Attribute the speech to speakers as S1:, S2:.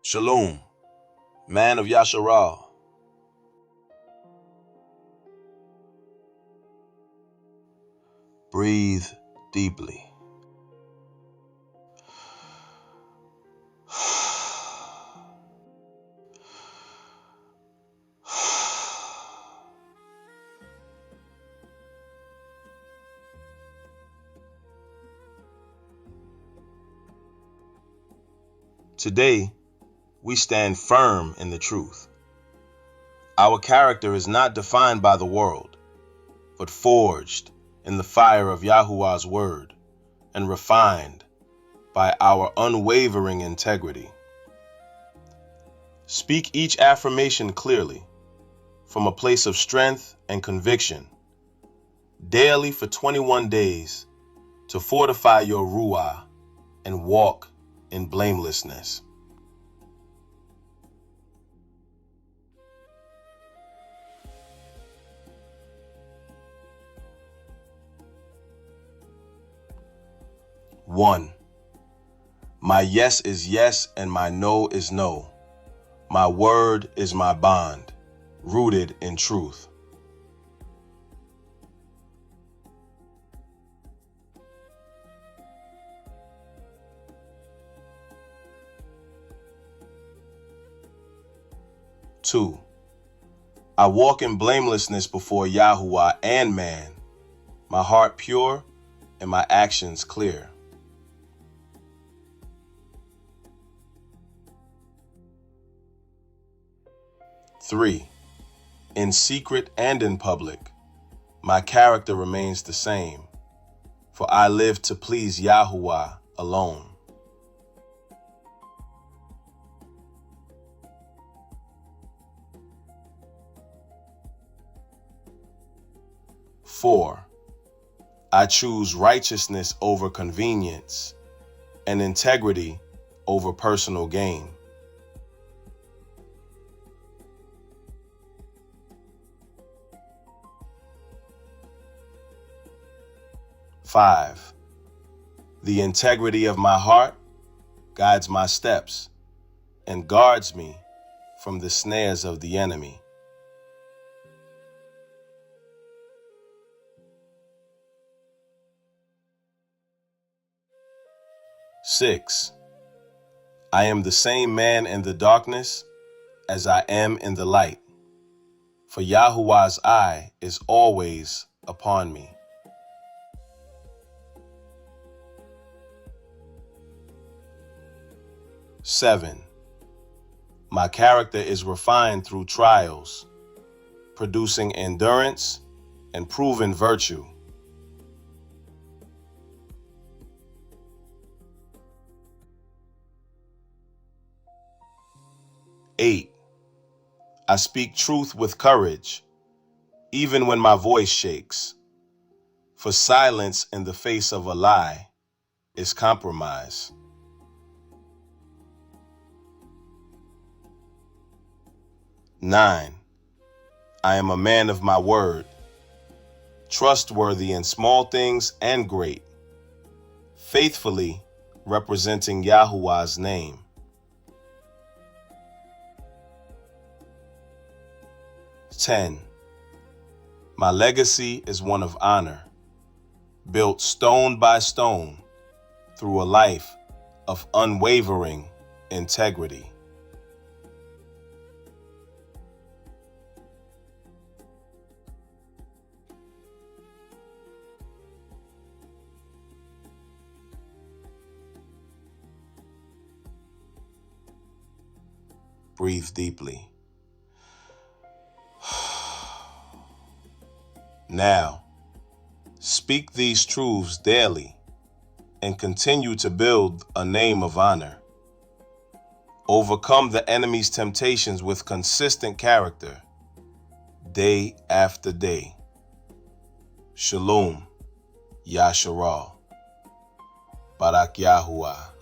S1: Shalum, man of Yasharal. Breathe deeply. Today, we stand firm in the truth. Our character is not defined by the world, but forged in the fire of Yahuwah's word and refined by our unwavering integrity. Speak each affirmation clearly, from a place of strength and conviction, daily for 21 days to fortify your Ruah and walk in blamelessness. One, my yes is yes and my no is no. My word is my bond, rooted in truth. Two, I walk in blamelessness before Yahuwah and man, my heart pure and my actions clear. Three, in secret and in public, my character remains the same, for I live to please Yahuwah alone. Four, I choose righteousness over convenience and integrity over personal gain. Five, the integrity of my heart guides my steps and guards me from the snares of the enemy. Six, I am the same man in the darkness as I am in the light, for Yahuwah's eye is always upon me. Seven, my character is refined through trials, producing endurance and proven virtue. 8, I speak truth with courage, even when my voice shakes, for silence in the face of a lie is compromise. 9, I am a man of my word, trustworthy in small things and great, faithfully representing Yahuwah's name. 10, my legacy is one of honor, built stone by stone through a life of unwavering integrity. Breathe deeply. Now, speak these truths daily and continue to build a name of honor. Overcome the enemy's temptations with consistent character, day after day. Shalum, Yasharal, Barak YAHUAH.